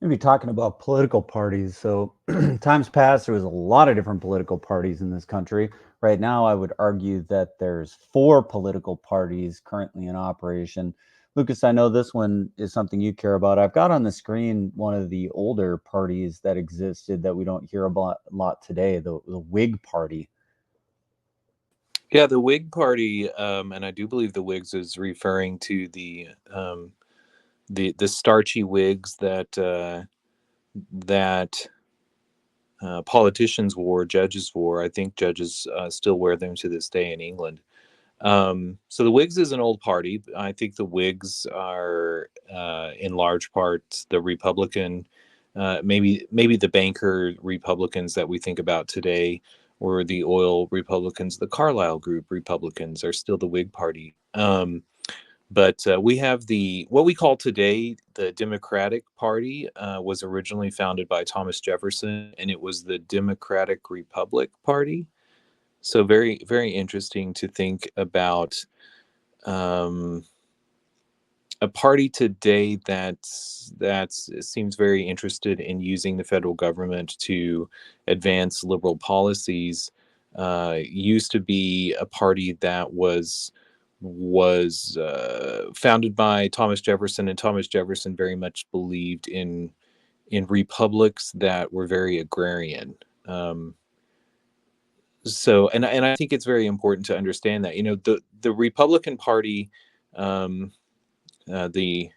We'll be talking about political parties. So, times past, there was a lot of different political parties in this country. Right now, I would argue that there's four political parties currently in operation. Lucas, I know this one is something you care about. I've got on the screen one of the older parties that existed that we don't hear about a lot today, the Whig Party. Yeah, the Whig Party, and I do believe the Whigs is referring to the starchy wigs that politicians wore, judges wore. I think judges still wear them to this day in England. So the Whigs is an old party. I think the Whigs are, in large part, the Republican, maybe the banker Republicans that we think about today, or the oil Republicans. The Carlyle Group Republicans are still the Whig Party. But we have the what we call today the Democratic Party. Was originally founded by Thomas Jefferson, and it was the Democratic Republic Party. So very, very interesting to think about um, a party today that seems very interested in using the federal government to advance liberal policies. Used to be a party that was founded by Thomas Jefferson, and Thomas Jefferson very much believed in republics that were very agrarian. So, and I think it's very important to understand that the Republican Party, um, the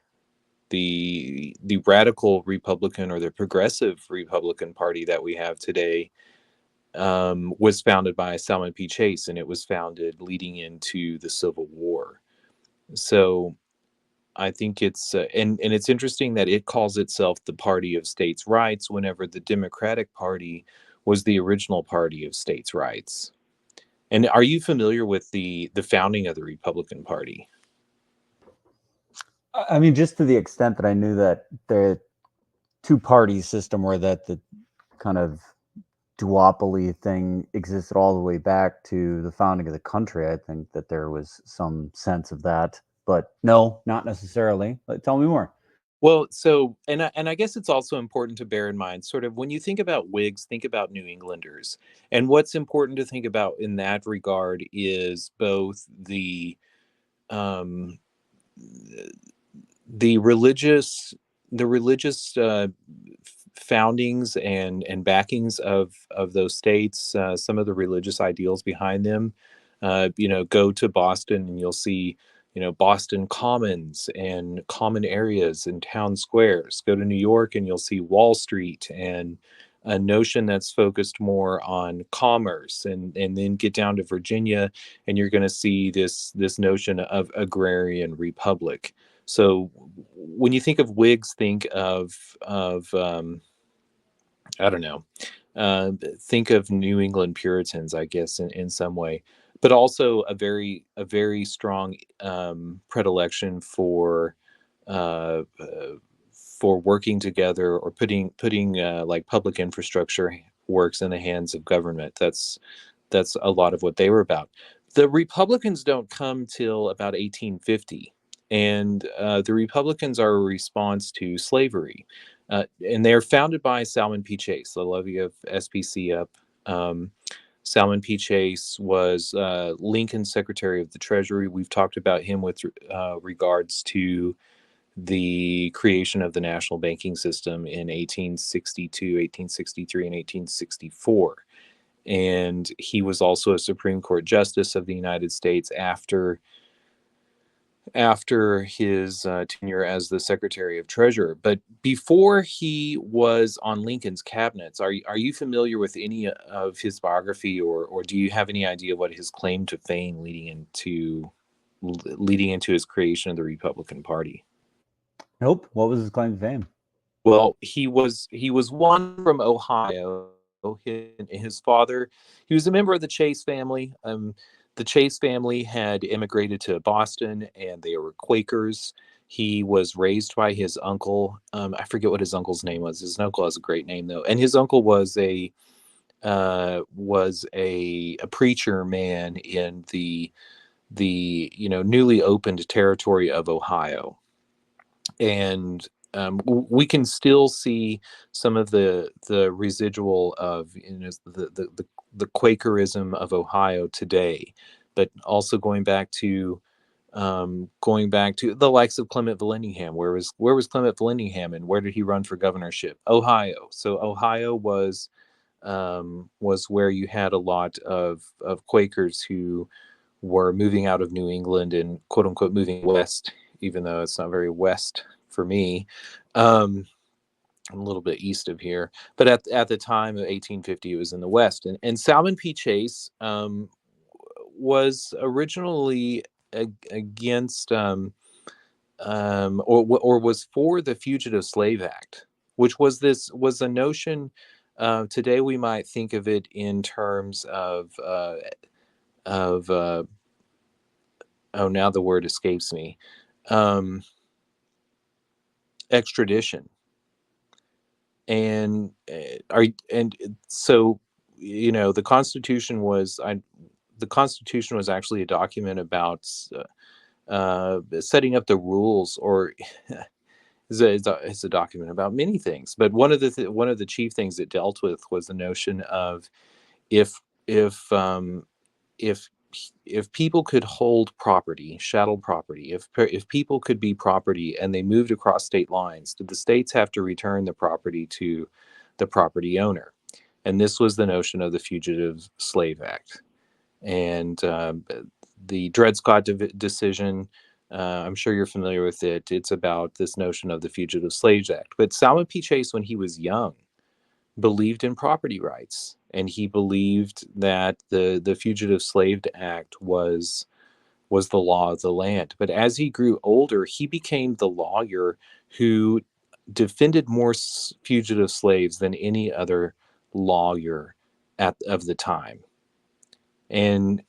the radical Republican or the progressive Republican Party that we have today, was founded by Salmon P. Chase, and it was founded leading into the Civil War. So I think it's and it's interesting that it calls itself the Party of States' Rights, whenever the Democratic Party was the original Party of States' Rights. And are you familiar with the founding of the Republican Party? I mean, just to the extent that I knew that the two party system where that the kind of duopoly thing existed all the way back to the founding of the country. I think that there was some sense of that, but no, not necessarily. Tell me more. Well, so and I guess it's also important to bear in mind, sort of when you think about Whigs, think about New Englanders, and what's important to think about in that regard is both um, the religious the religious foundings and backings of those states, some of the religious ideals behind them. Go to Boston and you'll see, Boston Commons and common areas and town squares. Go to New York and you'll see Wall Street and a notion that's focused more on commerce, and then get down to Virginia and you're going to see this notion of agrarian republic. So when you think of Whigs, think of I don't know, think of New England Puritans, I guess, in some way, but also a very strong predilection for working together, or putting like public infrastructure works in the hands of government. That's a lot of what they were about. The Republicans don't come till about 1850, and the Republicans are a response to slavery, and they're founded by Salmon P. Chase. I love you have SPC up. Um, Salmon P. Chase was Lincoln's Secretary of the Treasury. We've talked about him with regards to the creation of the national banking system in 1862, 1863, and 1864. And he was also a Supreme Court Justice of the United States after his tenure as the Secretary of Treasury. But before he was on Lincoln's cabinets, are you familiar with any of his biography, or do you have any idea what his claim to fame leading into his creation of the Republican Party? Nope. What was his claim to fame? Well, he was one from Ohio. His father, he was a member of the Chase family. The Chase family had immigrated to Boston, and they were Quakers. He was raised by his uncle. I forget what his uncle's name was. His uncle has a great name though, and his uncle was a preacher man in the newly opened territory of Ohio. And we can still see some of the residual of, the Quakerism of Ohio today, but also going back to the likes of Clement Vallandigham. Where was Clement Vallandigham, and where did he run for governorship? Ohio. So Ohio was where you had a lot of Quakers who were moving out of New England and quote unquote moving west, even though it's not very west for me. Um, I'm a little bit east of here, but at the time of 1850, it was in the west. And Salmon P. Chase was originally against, or was for the Fugitive Slave Act, which was a notion. Today we might think of it in terms of oh, now the word escapes me, um, extradition. And and so, the Constitution was actually a document about setting up the rules, or is a document about many things. But one of the chief things it dealt with was the notion of, if if um, if if people could hold property, chattel property, if people could be property and they moved across state lines, did the states have to return the property to the property owner? And this was the notion of the Fugitive Slave Act. And the Dred Scott decision, I'm sure you're familiar with it. It's about this notion of the Fugitive Slave Act. But Salmon P. Chase, when he was young, believed in property rights, and he believed that the Fugitive Slave Act was the law of the land. But as he grew older, he became the lawyer who defended more fugitive slaves than any other lawyer of the time. And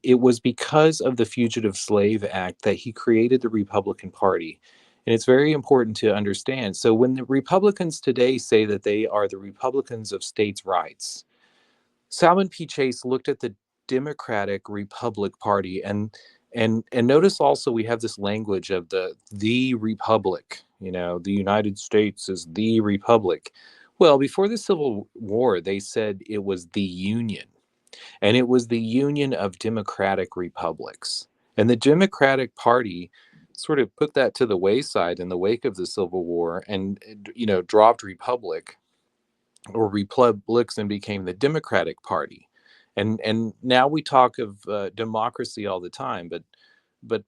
it was because of the Fugitive Slave Act that he created the Republican Party. And it's very important to understand. So when the Republicans today say that they are the Republicans of states' rights, Salmon P. Chase looked at the Democratic Republic Party, and notice also we have this language of the Republic. The United States is the Republic. Well, before the Civil War, they said it was the Union, and it was the Union of Democratic Republics. And the Democratic Party sort of put that to the wayside in the wake of the Civil War, and dropped republic or republics and became the Democratic Party. And now we talk of democracy all the time, but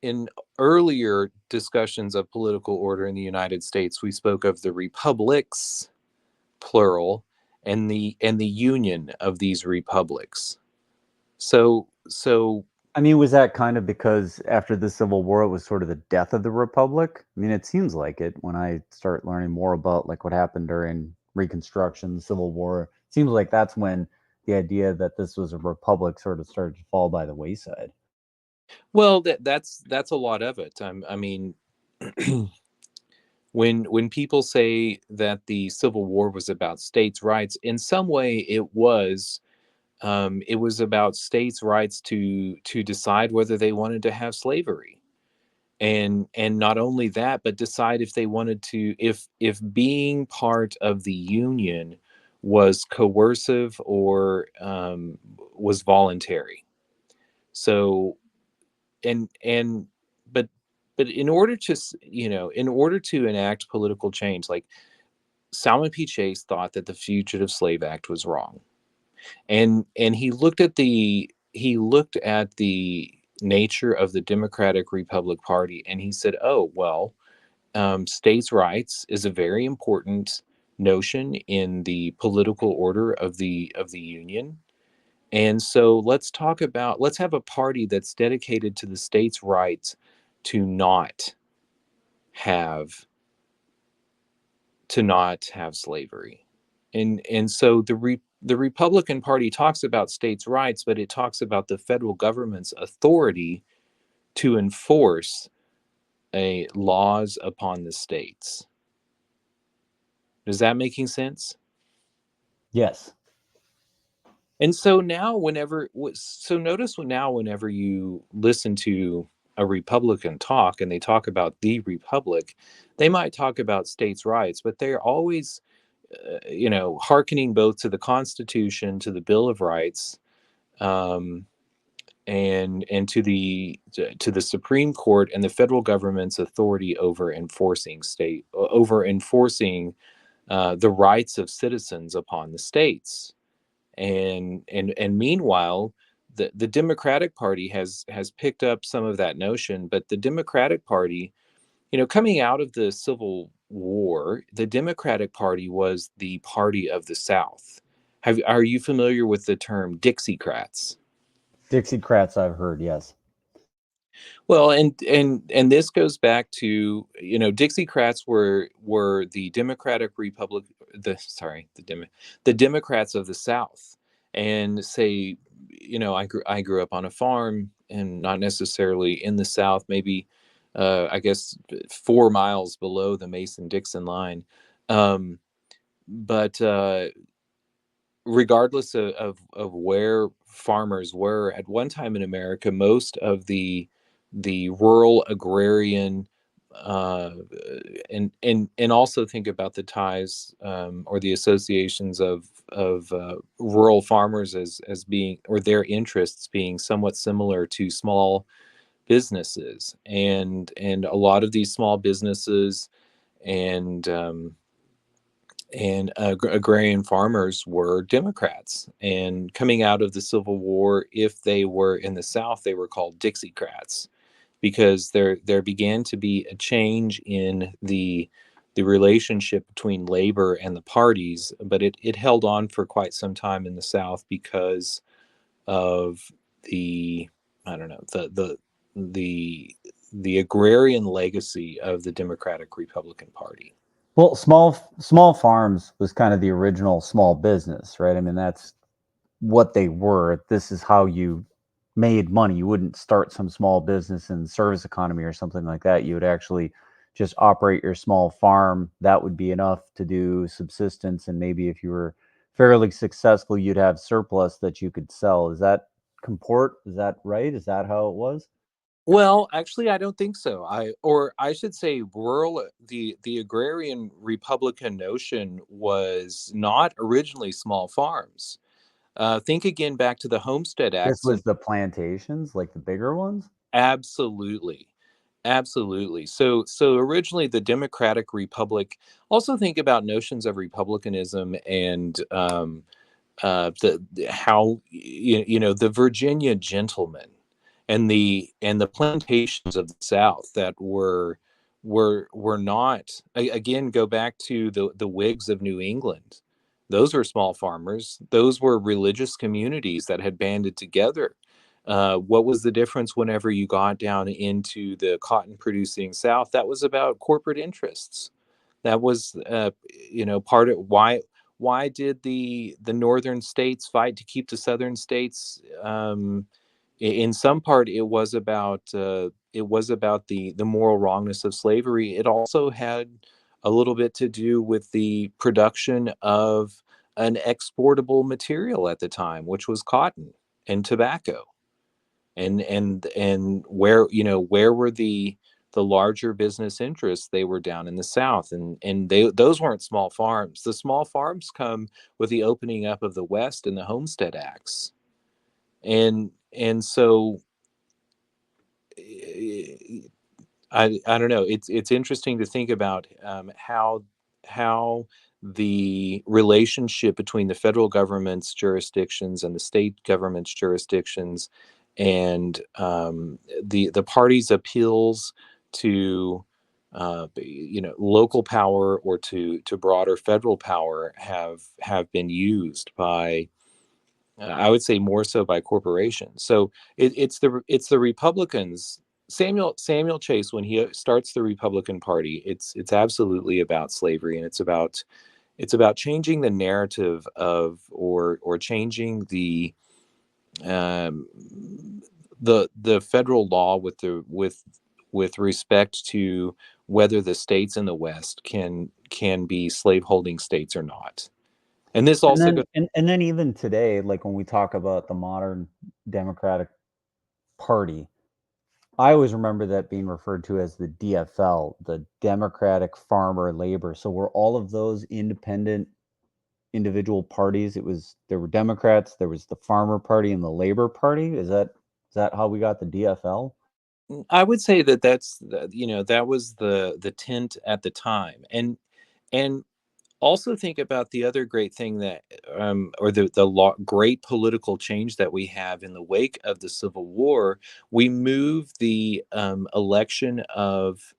in earlier discussions of political order in the United States, we spoke of the republics, plural, and the union of these republics. So I mean, was that kind of because after the Civil War, it was sort of the death of the Republic? I mean, it seems like it when I start learning more about like what happened during Reconstruction, the Civil War. It seems like that's when the idea that this was a republic sort of started to fall by the wayside. well, that's a lot of it. I mean, when people say that the Civil War was about states' rights, in some way it was about states' rights to decide whether they wanted to have slavery, and not only that, but decide if they wanted to, if being part of the Union was coercive or was voluntary. So, and but but in order to enact political change, like Salmon P. Chase thought that the Fugitive Slave Act was wrong, and he looked at the nature of the Democratic Republic Party, and he said, "Oh well, states' rights is a very important notion in the political order of the Union, and so let's have a party that's dedicated to the states' rights to have not have slavery." And so the Republican Party talks about states' rights, but it talks about the federal government's authority to enforce a laws upon the states. Is that making sense? Yes. And so now, whenever so notice now, whenever you listen to a Republican talk and they talk about the Republic, they might talk about states' rights, but they're always, hearkening both to the Constitution, to the Bill of Rights, um, and to the Supreme Court and the federal government's authority over enforcing the rights of citizens upon the states. And meanwhile, the Democratic Party has picked up some of that notion, but the Democratic Party, coming out of the Civil War, the Democratic Party was the party of the South. Are you familiar with the term Dixiecrats? Dixiecrats, I've heard, yes. Well, and this goes back to, Dixiecrats were the Democratic Republic, the Democrats of the South, and say, I grew up on a farm and not necessarily in the South, maybe, I guess 4 miles below the Mason-Dixon line, um, but regardless of where farmers were at one time in America, most of the rural agrarian, uh, and also think about the ties, or the associations of rural farmers as being, or their interests being somewhat similar to small businesses, and a lot of these small businesses and agrarian farmers were Democrats. And coming out of the Civil War, if they were in the South, they were called Dixiecrats, because there began to be a change in the relationship between labor and the parties, but it held on for quite some time in the South because of the, I don't know, the the agrarian legacy of the Democratic Republican Party. Well, small farms was kind of the original small business, right? I mean, that's what they were. This is how you made money. You wouldn't start some small business in the service economy or something like that. You would actually just operate your small farm. That would be enough to do subsistence. And maybe if you were fairly successful, you'd have surplus that you could sell. Is that comport? Is that right? Is that how it was? Well, actually, I don't think so. Or I should say, the agrarian Republican notion was not originally small farms. Think again back to the Homestead This Acts, and was the plantations, like the bigger ones? absolutely, absolutely. So originally, the Democratic Republic. Also, think about notions of republicanism and, how, the Virginia gentlemen and the plantations of the South that were not, again, go back to the Whigs of New England. Those were small farmers. Those were religious communities that had banded together. What was the difference whenever you got down into the cotton producing South? That was about corporate interests. That was, part of why did the northern states fight to keep the southern states, in some part it was about the moral wrongness of slavery. It also had a little bit to do with the production of an exportable material at the time, which was cotton and tobacco. And where were the larger business interests? They were down in the South, and those weren't small farms. The small farms come with the opening up of the West and the Homestead Acts. And so, I don't know. It's interesting to think about, how the relationship between the federal government's jurisdictions and the state government's jurisdictions, and, the party's appeals to, local power, or to broader federal power, have been used by, I would say, more so by corporations. So it's the Republicans. Samuel Chase, when he starts the Republican Party, it's absolutely about slavery, and it's about changing the narrative of, or changing um, the federal law with respect to whether the states in the West can be slaveholding states or not. And this And also goes. then and then even today, like when we talk about the modern Democratic Party, I always remember that being referred to as the DFL, the Democratic Farmer Labor. So were all of those independent individual parties? It was there were Democrats, there was the Farmer Party and the Labor Party. Is that how we got the DFL? I would say that that was the tint at the time, and also think about the other great thing that or great political change that we have in the wake of the Civil War. We move the election of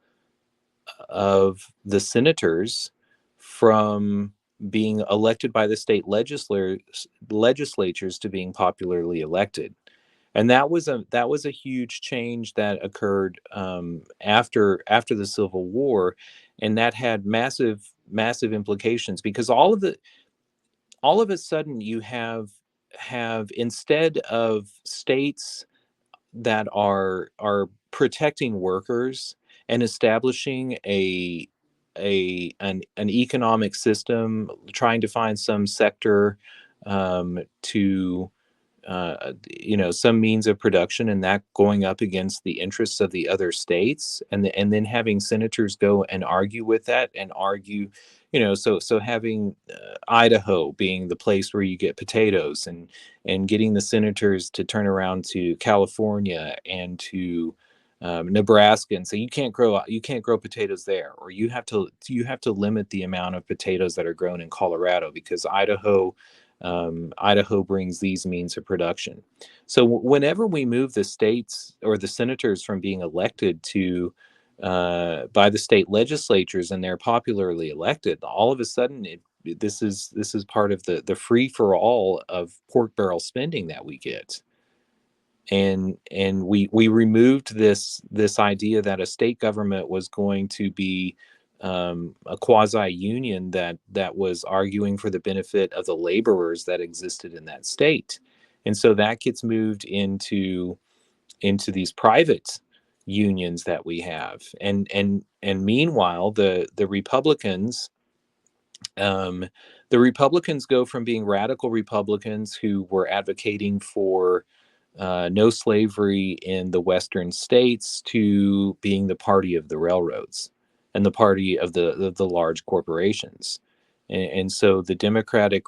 the senators from being elected by the state legislatures to being popularly elected, and that was a huge change that occurred after the Civil War, and that had massive implications because all of a sudden you have instead of states that are protecting workers and establishing an economic system, trying to find some sector to some means of production, and that going up against the interests of the other states, and then having senators go and argue with that and argue, so having Idaho being the place where you get potatoes, and getting the senators to turn around to California and to Nebraska and say you can't grow potatoes there, or you have to limit the amount of potatoes that are grown in Colorado because Idaho brings these means of production. So whenever we move the states or the senators from being elected to by the state legislatures and they're popularly elected, all of a sudden this is part of the free for all of pork barrel spending that we get. And we removed this idea that a state government was going to be a quasi union that was arguing for the benefit of the laborers that existed in that state, and so that gets moved into these private unions that we have, and meanwhile um, the Republicans go from being radical Republicans who were advocating for no slavery in the Western states to being the party of the railroads and the party of the large corporations, and so the Democratic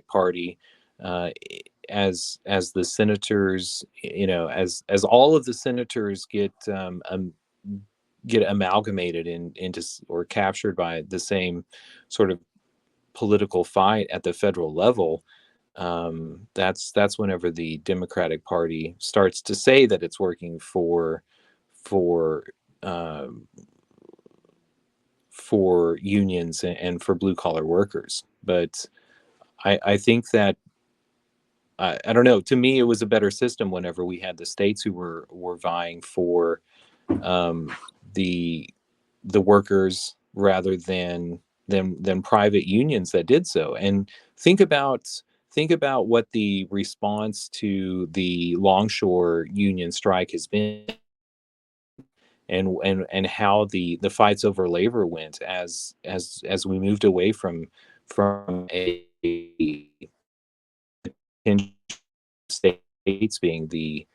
Party, uh, as the senators, as all of the senators get amalgamated into or captured by the same sort of political fight at the federal level. That's whenever the Democratic Party starts to say that it's working for um, for unions and for blue collar workers. But I think that I don't know. To me, it was a better system whenever we had the states who were vying for um, the the workers rather than private unions that did so. And think about think about what the response to the longshore union strike has been, and how the fights over labor went as we moved away from a states being the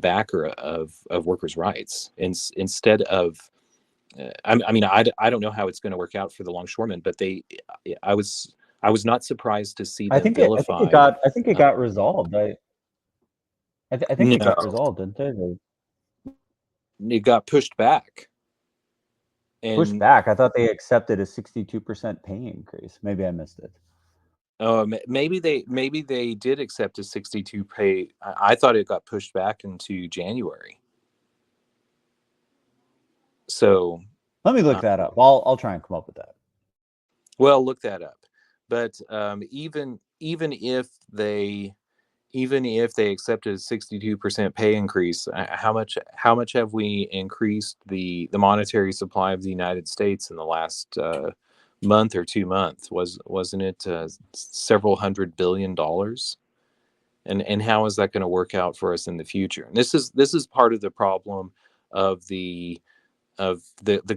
backer of workers' rights, instead of I don't know how it's going to work out for the longshoremen, but I was I was not surprised to see I them think it I think it vilified. got I think it Uh, got resolved. I think it got no, resolved, didn't it? They it got pushed back, pushed and back. I thought they accepted a 62% pay increase. Maybe I missed it. maybe they did accept a 62 pay. I thought it got pushed back into January. So, Let me look uh, that up. I'll try and come up with that. well, look that up. But even if they accepted a 62% pay increase, how much have we increased the monetary supply of the United States in the last month or 2 months? Wasn't it several $100 billion? And how is that going to work out for us in the future? And this is part of the problem of the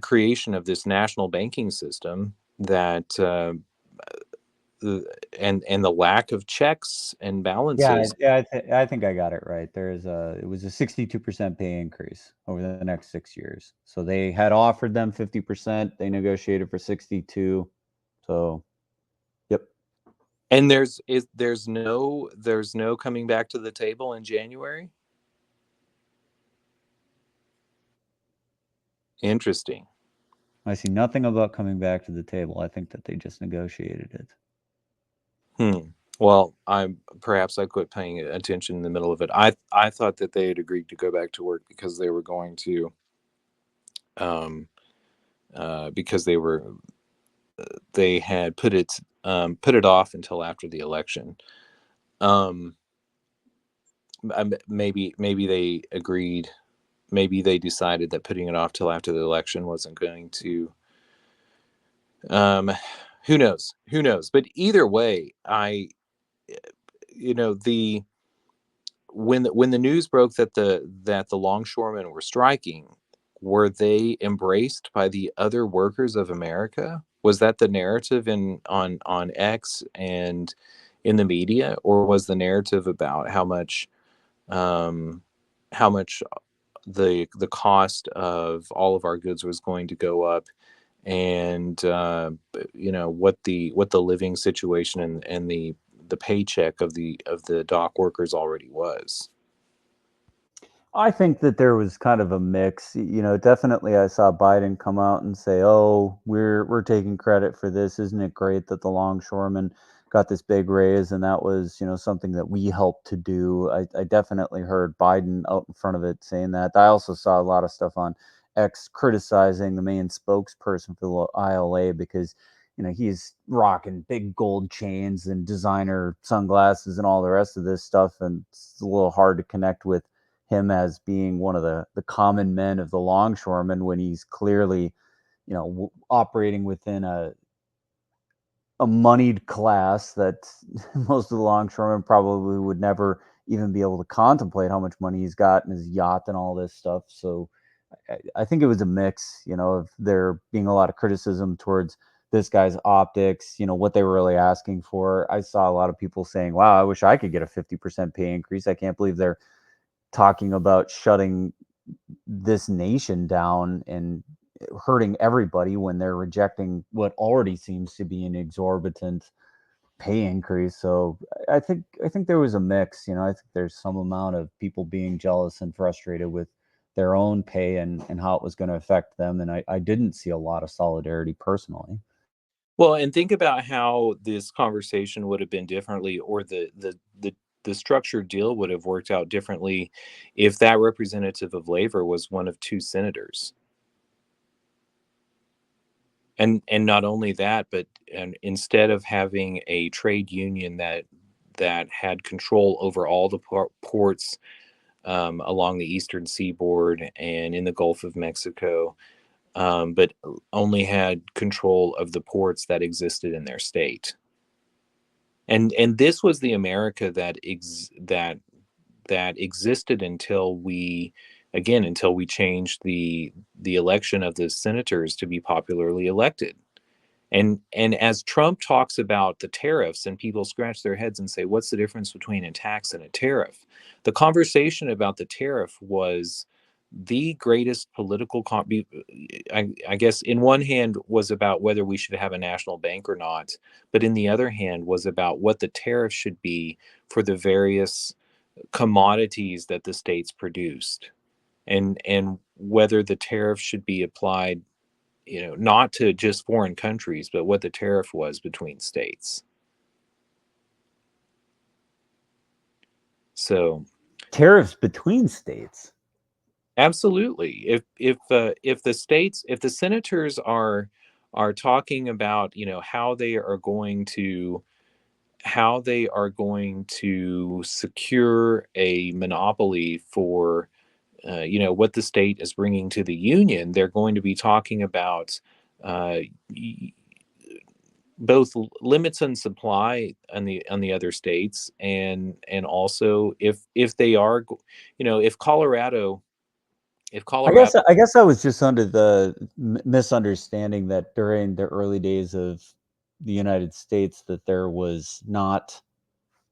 creation of this national banking system that and the lack of checks and Yeah, balances. I think I got it right. It was a 62% pay increase over the next 6 years. So they had offered them 50%. They negotiated for 62. So, yep. And there's no coming back to the table in January. Interesting. I see nothing about coming back to the table. I think that they just negotiated it. Well, perhaps I quit paying attention in the middle of it. I thought that they had agreed to go back to work because they were going to, um, because they had put it off until after the election. Um, maybe they agreed. Maybe they decided that putting it off till after the election wasn't going to. Um, who knows? Who knows? But either way, the when the news broke that the longshoremen were striking, were they embraced by the other workers of America? Was that the narrative on X and in the media, or was the narrative about um, how much the cost of all of our goods was going to go up, and what the living situation and the paycheck of the dock workers already was? I think that there was kind of a mix. Definitely I saw Biden come out and say, "Oh, we're taking credit for this. Isn't it great that the longshoremen got this big raise and that was, something that we helped to do." I definitely heard Biden out in front of it saying that. I also saw a lot of stuff on X criticizing the main spokesperson for the ILA because he's rocking big gold chains and designer sunglasses and all the rest of this stuff, and it's a little hard to connect with him as being one of the common men of the longshoremen when he's clearly, operating within a moneyed class that most of the longshoremen probably would never even be able to contemplate how much money he's got in his yacht and all this stuff. So I think it was a mix, of there being a lot of criticism towards this guy's optics, what they were really asking for. I saw a lot of people saying, wow, I wish I could get a 50% pay increase. I can't believe they're talking about shutting this nation down and hurting everybody when they're rejecting what already seems to be an exorbitant pay increase. So I think there was a mix. I think there's some amount of people being jealous and frustrated with their own pay and how it was going to affect them. And I didn't see a lot of solidarity personally. Well, and think about how this conversation would have been differently, or the structured deal would have worked out differently if that representative of labor was one of two senators. And not only that, but and instead of having a trade union that had control over all the ports along the eastern seaboard and in the Gulf of Mexico, but only had control of the ports that existed in their state. And this was the America that existed until we changed the election of the senators to be popularly elected. And as Trump talks about the tariffs, and people scratch their heads and say, what's the difference between a tax and a tariff? The conversation about the tariff was the greatest political I guess in one hand was about whether we should have a national bank or not, but in the other hand was about what the tariff should be for the various commodities that the states produced, and whether the tariff should be applied, not to just foreign countries, but what the tariff was between states. So Tariffs between states. absolutely, if the senators are talking about, how they are going to secure a monopoly for what the state is bringing to the union, they're going to be talking about uh, both limits on supply on the other states, and also if they are, if Colorado, if I guess Colorado I guess I was just under the misunderstanding that during the early days of the United States that there was not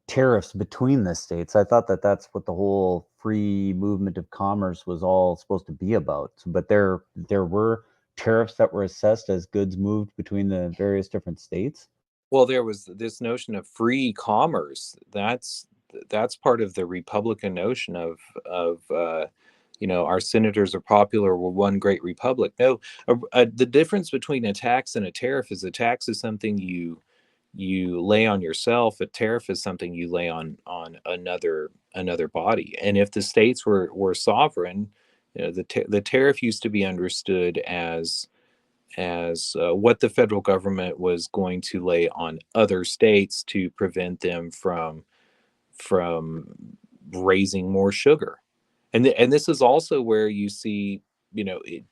tariffs between the states. I thought that that's what the whole free movement of commerce was all supposed to be about. But there were tariffs that were assessed as goods moved between the various different states. Well, there was this notion of free commerce. That's part of the Republican notion of our senators are popular. We're one great republic. No, the difference between a tax and a tariff is a tax is something you lay on yourself. A tariff is something you lay on another body. And if the states were sovereign, the tariff used to be understood as what the federal government was going to lay on other states to prevent them from raising more sugar. And this is also where you see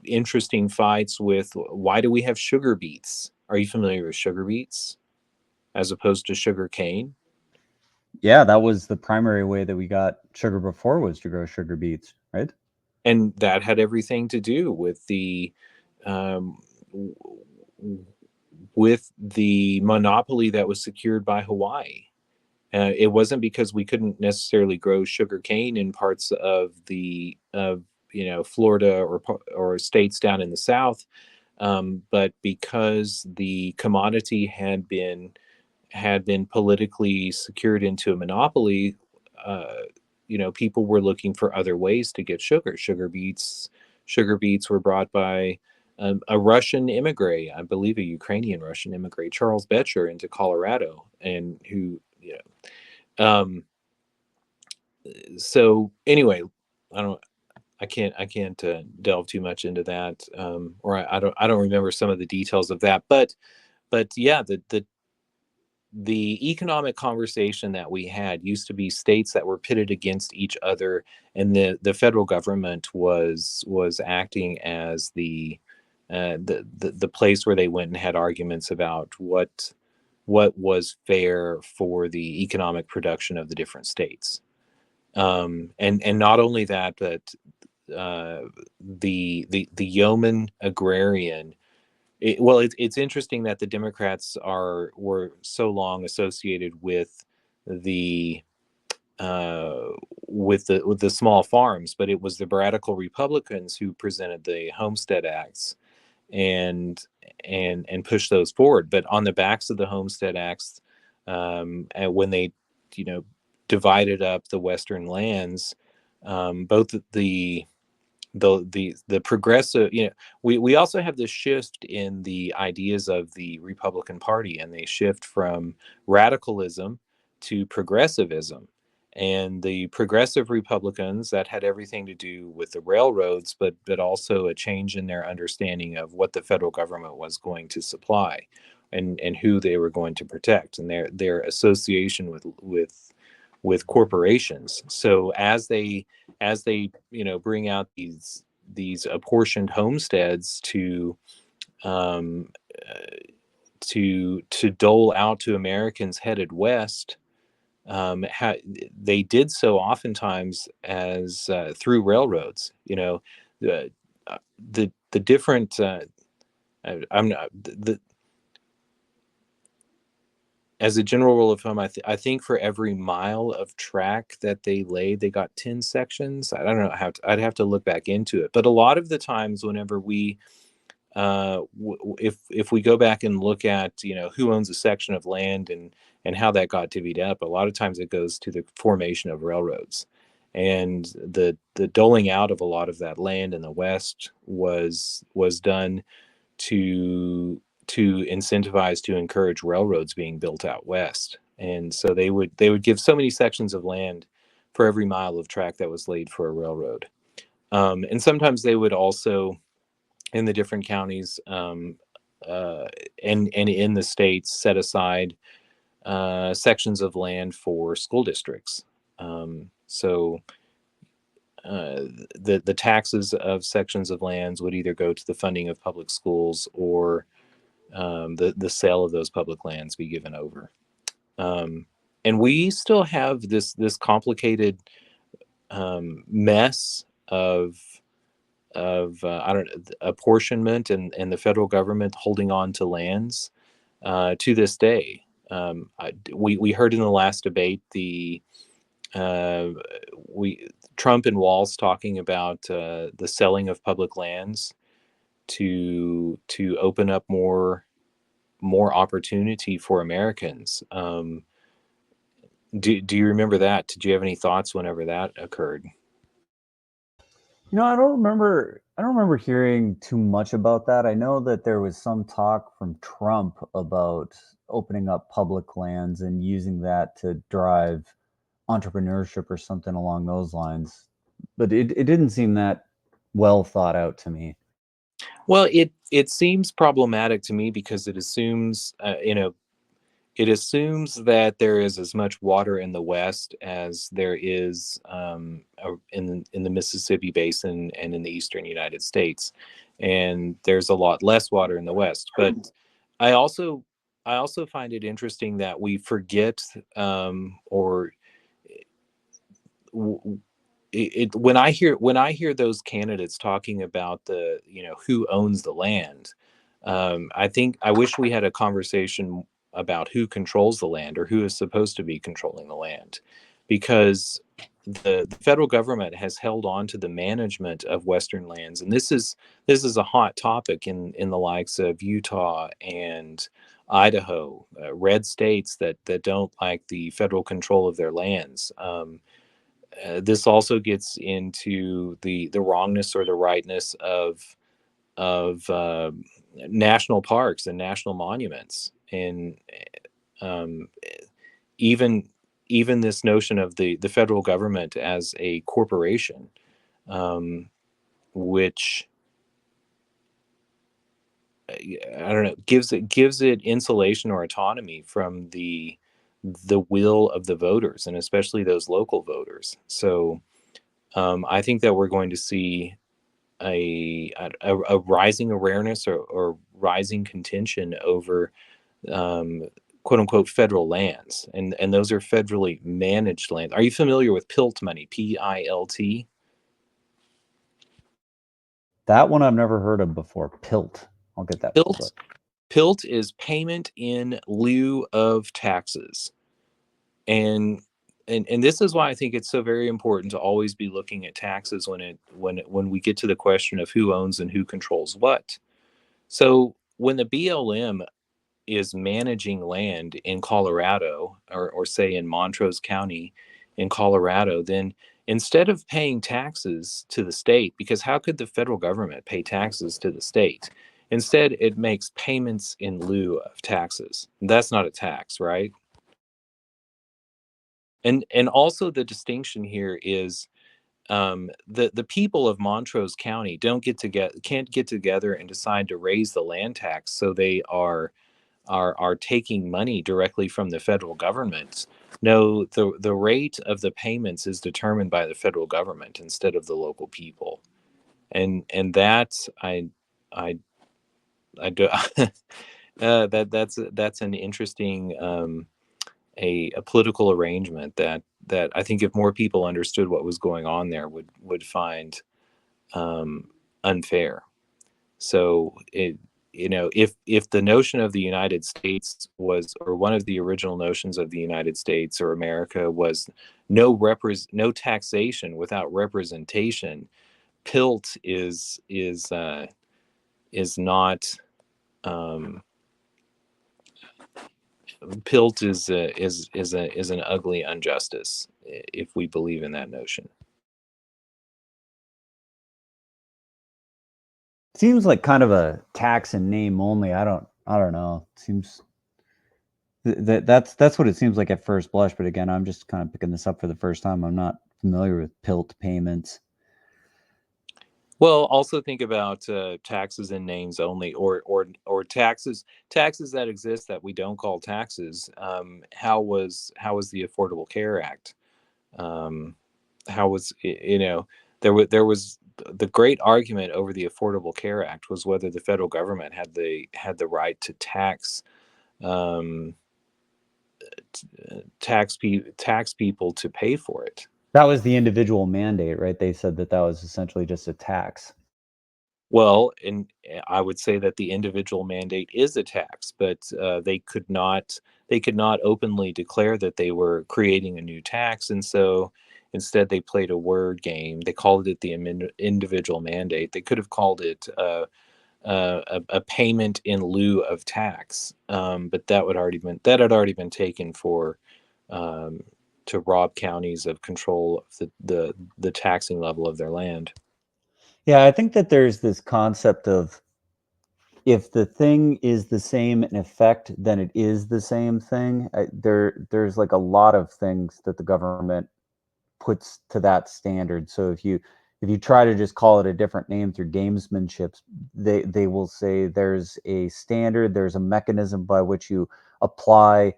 interesting fights with why do we have sugar beets? Are you familiar with sugar beets as opposed to sugar cane? Yeah, that was the primary way that we got sugar before, was to grow sugar beets, right? And that had everything to do um, with the monopoly that was secured by Hawaii. It wasn't because we couldn't necessarily grow sugar cane in parts of Florida or states down in the South, but because the commodity had been politically secured into a monopoly. People were looking for other ways to get sugar. Sugar beets were brought by a Russian immigrant, I believe a Ukrainian Russian immigrant, Charles Betcher, into Colorado, and who, um, so anyway, I don't, I can't delve too much into that, or I don't remember some of the details of that, but yeah, the economic conversation that we had used to be states that were pitted against each other, and the federal government was acting as the place where they went and had arguments about what was fair for the economic production of the different states. And not only that, but the yeoman agrarian. It's interesting that the Democrats were so long associated the uh, with the small farms, but it was the radical Republicans who presented the Homestead Acts and and pushed those forward. But on the backs of the Homestead Acts, and when they you know divided up the Western lands, both the progressive, we also have this shift in the ideas of the Republican Party, and they shift from radicalism to progressivism. And the progressive Republicans, that had everything to do with the railroads, but also a change in their understanding of what the federal government was going to supply, and who they were going to protect, and their association with corporations. So as they bring out these apportioned homesteads um, uh, to dole out to Americans headed west, they did so oftentimes as through railroads. The the different I'm not the as a general rule of thumb, I think for every mile of track that they laid, they got 10 sections. I don't know I'd have to look back into it. But a lot of the times, whenever if we go back and look at, who owns a section of land and how that got divvied up, a lot of times it goes to the formation of railroads. And the doling out of a lot of that land in the West was done to incentivize, to encourage railroads being built out west. And so they would give so many sections of land for every mile of track that was laid for a railroad. And sometimes they would also, in the different counties, uh, and in the states, set aside sections of land for school districts. So the taxes of sections of lands would either go to the funding of public schools, or the sale of those public lands be given over. Um, and we still have this complicated mess of I don't know, apportionment, and the federal government holding on to lands. to this day. We heard in the last debate uh, we Trump and Walz talking about the selling of public lands to open up more opportunity for Americans. Do you remember that? Did you have any thoughts whenever that occurred? I don't remember. I don't remember hearing too much about that. I know that there was some talk from Trump about opening up public lands and using that to drive entrepreneurship or something along those lines. But it didn't seem that well thought out to me. Well, it seems problematic to me because it assumes that there is as much water in the West as there is in the Mississippi Basin and in the Eastern United States, and there's a lot less water in the West. But I also I also find it interesting that we forget or when I hear those candidates talking about the who owns the land, I think I wish we had a conversation about who controls the land or who is supposed to be controlling the land, because the federal government has held on to the management of Western lands, and this is a hot topic in the likes of Utah and Idaho, red states that don't like the federal control of their lands. This also gets into the wrongness or the rightness of national parks and national monuments, and um, even even this notion of the federal government as a corporation, um, which I don't know, gives it insulation or autonomy from the will of the voters, and especially those local voters. So I think that we're going to see a rising awareness or rising contention over um, quote unquote federal lands, and those are federally managed lands. Are you familiar with PILT money? PILT. That one I've never heard of before. Pilt. I'll get that pulled PILT up. PILT is payment in lieu of taxes, and and this is why I think it's so very important to always be looking at taxes when we get to the question of who owns and who controls what. So when the BLM is managing land in Colorado, or say in Montrose County in Colorado, then instead of paying taxes to the state, because how could the federal government pay taxes to the state? Instead, it makes payments in lieu of taxes. That's not a tax, right? And also the distinction here is the people of Montrose County can't get together and decide to raise the land tax, so they are taking money directly from the federal government. No, the rate of the payments is determined by the federal government instead of the local people, and that I I do that's an interesting a political arrangement that I think if more people understood what was going on there would find um, unfair. So if the notion of the United States was, or one of the original notions of the United States or America was no taxation without representation, PILT is not um, PILT is an ugly injustice if we believe in that notion. Seems like kind of a tax in name only. I don't know. Seems that's what it seems like at first blush, but again, I'm just kind of picking this up for the first time. I'm not familiar with pilt payments. Well, also think about taxes in names only, or taxes that exist that we don't call taxes. How was the Affordable Care Act? Um, how was there was the great argument over the Affordable Care Act was whether the federal government had the right to um, tax people to pay for it. That was the individual mandate, right? They said that that was essentially just a tax. Well, and I would say that the individual mandate is a tax, but they could not openly declare that they were creating a new tax, and so instead they played a word game. They called it the individual mandate. They could have called it a payment in lieu of tax, but that had already been taken for um, to rob counties of control of the taxing level of their land. Yeah, I think that there's this concept of if the thing is the same in effect, then it is the same thing. There's like a lot of things that the government puts to that standard. So if you try to just call it a different name through gamesmanship, they will say there's a standard, there's a mechanism by which you apply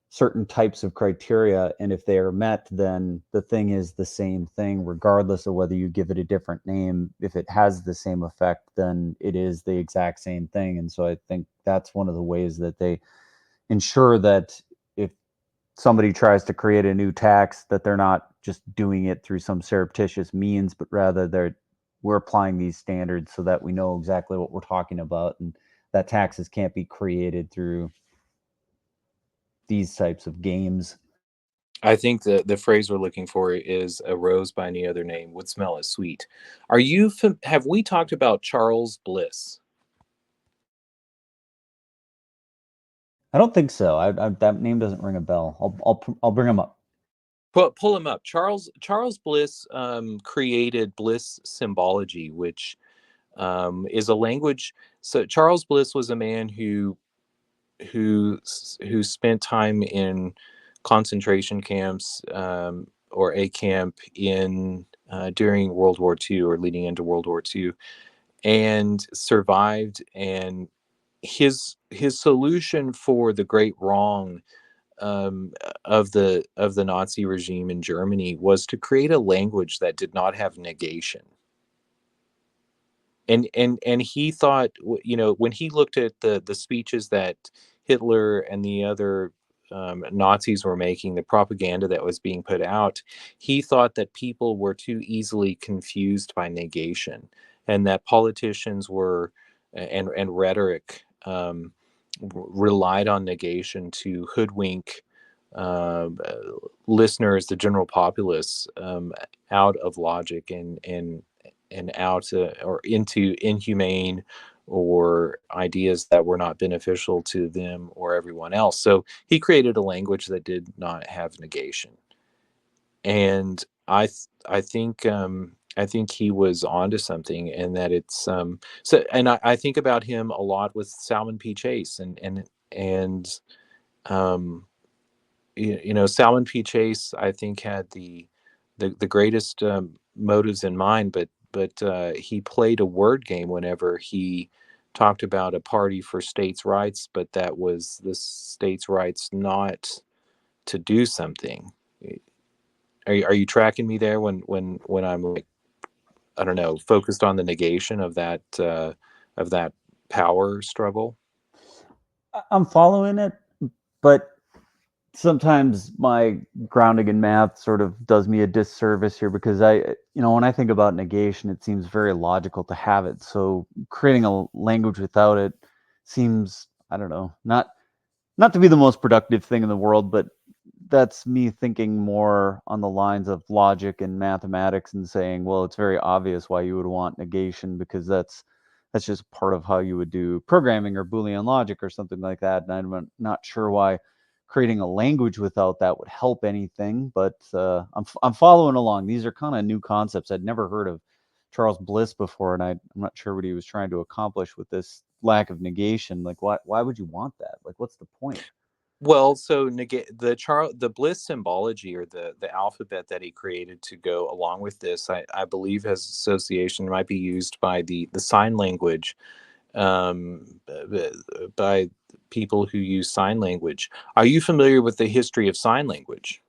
certain types of criteria, and if they are met, then the thing is the same thing regardless of whether you give it a different name. If it has the same effect, then it is the exact same thing. And so I think that's one of the ways that they ensure that if somebody tries to create a new tax, that they're not just doing it through some surreptitious means, but rather we're applying these standards so that we know exactly what we're talking about, and that taxes can't be created through these types of games. I think the phrase we're looking for is a rose by any other name would smell as sweet. Are you have we talked about Charles Bliss? I don't think so. That name doesn't ring a bell. I'll bring him up. Pull him up. Charles Bliss created Bliss symbology, which is a language. So Charles Bliss was a man who spent time in concentration camps, or a camp in during World War II or leading into World War II, and survived. And his solution for the great wrong of the Nazi regime in Germany was to create a language that did not have negation. And he thought, when he looked at the speeches that Hitler and the other Nazis were making, the propaganda that was being put out, he thought that people were too easily confused by negation, and that politicians were and rhetoric relied on negation to hoodwink um, uh, listeners, the general populace, out of logic and out or into inhumane or ideas that were not beneficial to them or everyone else. So he created a language that did not have negation, and I think he was onto something, and that it's so. And I think about him a lot with Salmon P. Chase, and um, Salmon P. Chase, I think, had the greatest motives in mind, but he played a word game whenever he talked about a party for states' rights, but that was the states' rights not to do something. Are you tracking me there when I'm like, I don't know, focused on the negation of that power struggle? I'm following it, but sometimes my grounding in math sort of does me a disservice here because when I think about negation, it seems very logical to have it. So creating a language without it seems, I don't know, not to be the most productive thing in the world, but that's me thinking more on the lines of logic and mathematics and saying, well, it's very obvious why you would want negation because that's just part of how you would do programming or Boolean logic or something like that. And not sure why creating a language without that would help anything, but I'm following along. These are kind of new concepts. I'd never heard of Charles Bliss before, and I'm not sure what he was trying to accomplish with this lack of negation. Like, why would you want that? Like, what's the point? Well, so the Bliss symbology, or the alphabet that he created to go along with this, I believe has association, might be used by the sign language, by people who use sign language. Are you familiar with the history of sign language?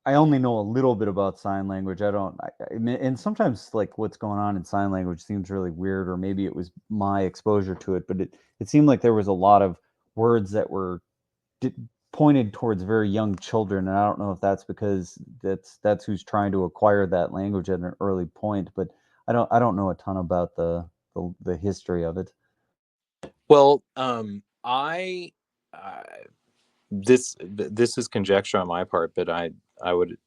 I only know a little bit about sign language. I don't, I mean, and sometimes like what's going on in sign language seems really weird, or maybe it was my exposure to it, but it seemed like there was a lot of words that were d- pointed towards very young children, and I don't know if that's because that's who's trying to acquire that language at an early point. But I don't know a ton about the history of it. Well, I this is conjecture on my part, but I would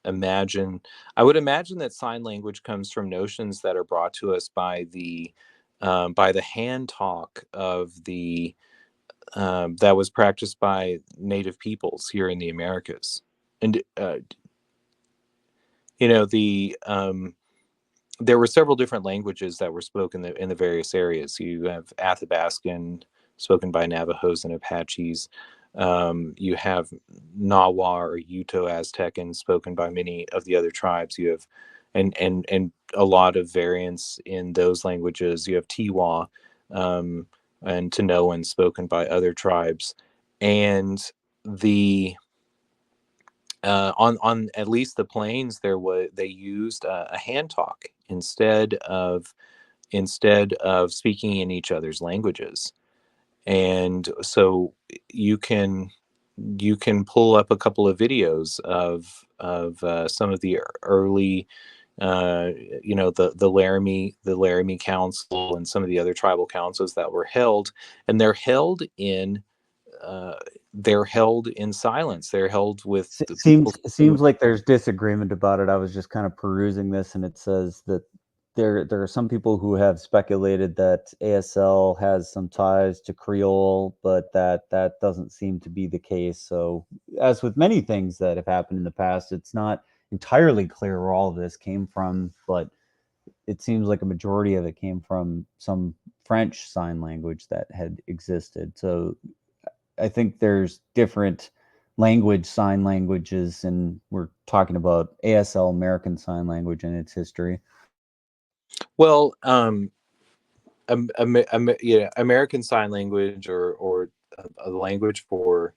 imagine that sign language comes from notions that are brought to us by the hand talk of the that was practiced by native peoples here in the Americas, and the there were several different languages that were spoken in the various areas. You have Athabascan, spoken by Navajos and Apaches. You have Nawa or Uto Aztecan, spoken by many of the other tribes. You have, and a lot of variants in those languages. You have Tiwa, um, and Tanoan, spoken by other tribes, and the on at least the plains they used a hand talk instead of speaking in each other's languages. And so you can you can pull up a couple of videos of some of the early uh, the Laramie Council and some of the other tribal councils that were held, and uh, they're held in silence. They're held with the people. Seems like there's disagreement about it. I was just kind of perusing this, and it says that there are some people who have speculated that ASL has some ties to Creole, but that doesn't seem to be the case. So, as with many things that have happened in the past, it's not entirely clear where all of this came from, but it seems like a majority of it came from some French sign language that had existed. So I think there's different sign languages, and we're talking about ASL, American Sign Language, and its history. Well, American Sign Language, or a language for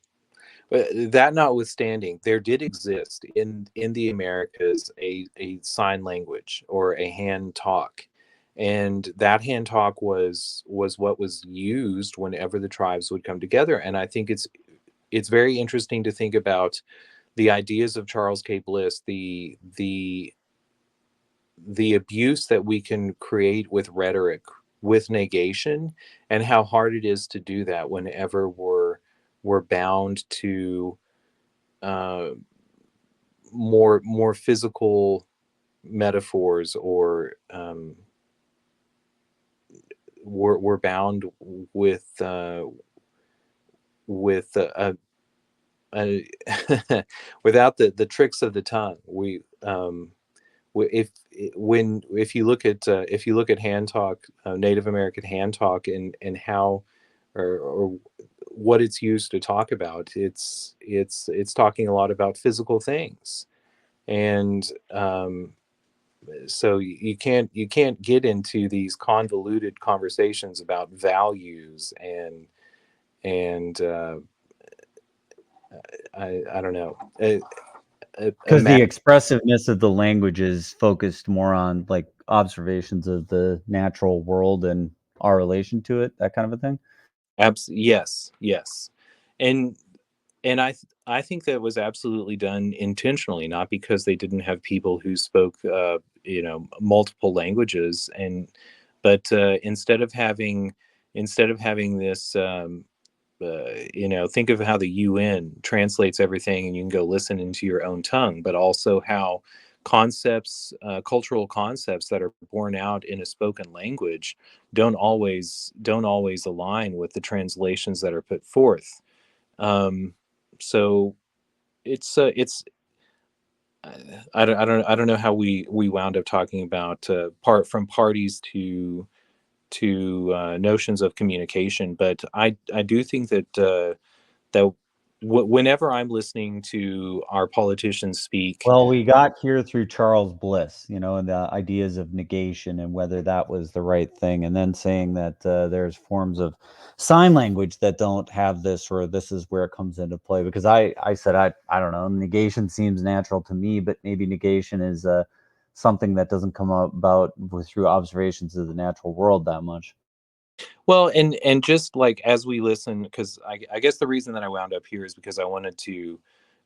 that notwithstanding, there did exist in the Americas a sign language or a hand talk, and that hand talk was what was used whenever the tribes would come together. And I think it's very interesting to think about the ideas of Charles K. Bliss, the abuse that we can create with rhetoric, with negation, and how hard it is to do that whenever we're bound to uh, more physical metaphors, or we're bound with without the tricks of the tongue. If you look at hand talk, Native American hand talk, and how or what it's used to talk about, it's talking a lot about physical things. And so you can't get into these convoluted conversations about values and I don't know. Because the expressiveness of the language is focused more on like observations of the natural world and our relation to it, that kind of a thing. Yes, yes, and I think that was absolutely done intentionally, not because they didn't have people who spoke multiple languages, but instead of having this, think of how the UN translates everything, and you can go listen into your own tongue, but also how cultural concepts that are borne out in a spoken language don't always align with the translations that are put forth. So it's I don't know how we wound up talking about from parties to notions of communication, but I do think that whenever I'm listening to our politicians speak. Well, we got here through Charles Bliss, and the ideas of negation and whether that was the right thing, and then saying that there's forms of sign language that don't have this, or this is where it comes into play. Because I said I don't know, negation seems natural to me, but maybe negation is something that doesn't come about through observations of the natural world that much. Well, and just like as we listen, because I guess the reason that I wound up here is because I wanted to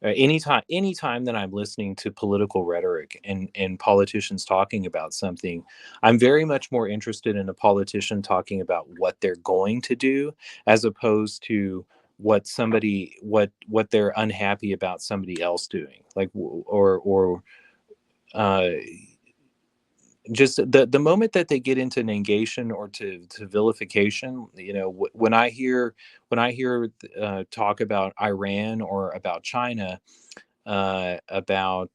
anytime that I'm listening to political rhetoric and politicians talking about something, I'm very much more interested in a politician talking about what they're going to do, as opposed to what they're unhappy about somebody else doing, like or uh just the moment that they get into negation or to vilification, when I hear talk about Iran or about China, about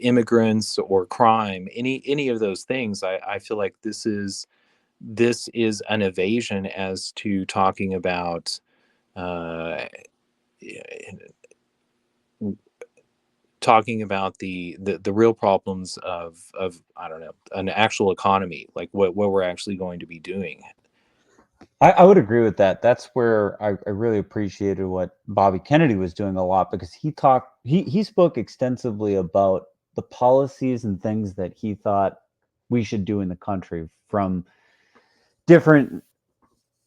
immigrants or crime, any of those things, I feel like this is an evasion as to talking about uh, the real problems of I don't know, an actual economy, like what we're actually going to be doing. I would agree with that. That's where I really appreciated what Bobby Kennedy was doing a lot, because he spoke extensively about the policies and things that he thought we should do in the country, from different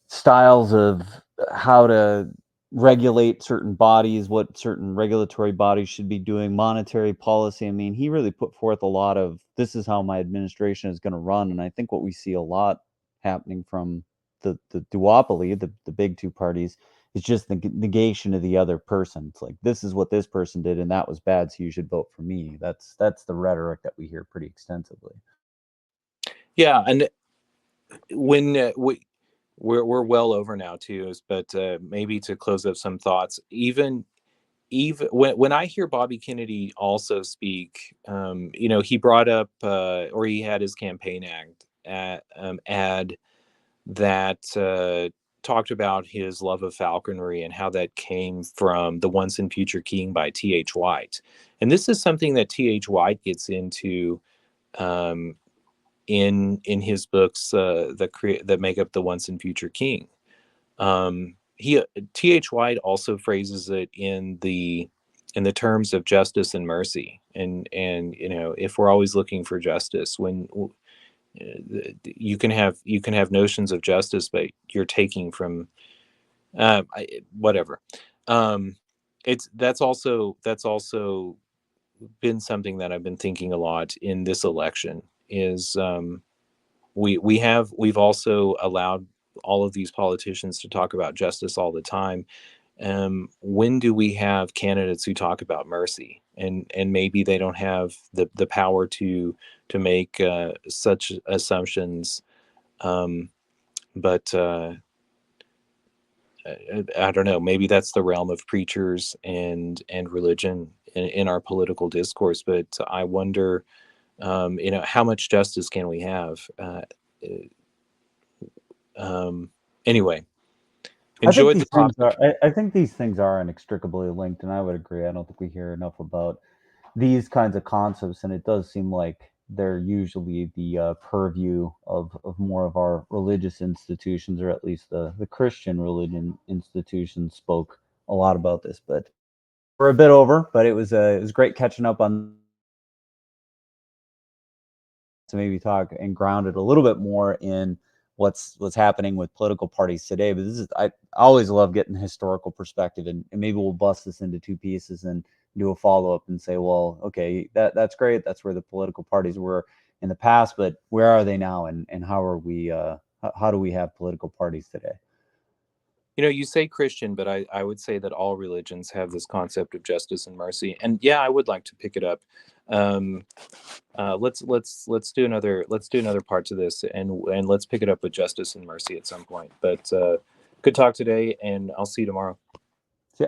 styles of how to regulate certain bodies, what certain regulatory bodies should be doing, monetary policy. I mean, he really put forth a lot of, this is how my administration is going to run. And I think what we see a lot happening from the duopoly, the big two parties, is just the negation of the other person. It's like, this is what this person did and that was bad, so you should vote for me. That's the rhetoric that we hear pretty extensively. Yeah, and when we're well over now too, but maybe to close up some thoughts, even when I hear Bobby Kennedy also speak, he brought up, or he had his campaign ad that talked about his love of falconry and how that came from The Once and Future King by T.H. White. And this is something that T.H. White gets into um, in his books that make up The Once and Future King. He T.H. White also phrases it in the terms of justice and mercy, and if we're always looking for justice, when you can have notions of justice, but you're taking from whatever. Um, it's that's also been something that I've been thinking a lot in this election. Is we've also allowed all of these politicians to talk about justice all the time. When do we have candidates who talk about mercy? And maybe they don't have the power to make such assumptions. Um, but I don't know. Maybe that's the realm of preachers and religion in our political discourse. But I wonder, how much justice can we have? Um, anyway, I think enjoyed the these things are. topic. I think these things are inextricably linked, and I would agree. I don't think we hear enough about these kinds of concepts, and it does seem like they're usually the purview of more of our religious institutions, or at least the Christian religion institutions spoke a lot about this. But we're a bit over, but it was great catching up on, to maybe talk and ground it a little bit more in what's happening with political parties today. But this is, I always love getting historical perspective, and maybe we'll bust this into two pieces and do a follow up and say, well, okay, that's great. That's where the political parties were in the past, but where are they now, and how are we? How do we have political parties today? You say Christian, but I would say that all religions have this concept of justice and mercy. And yeah, I would like to pick it up. Um, let's do another part to this, and let's pick it up with justice and mercy at some point. But good talk today, and I'll see you tomorrow. Yeah.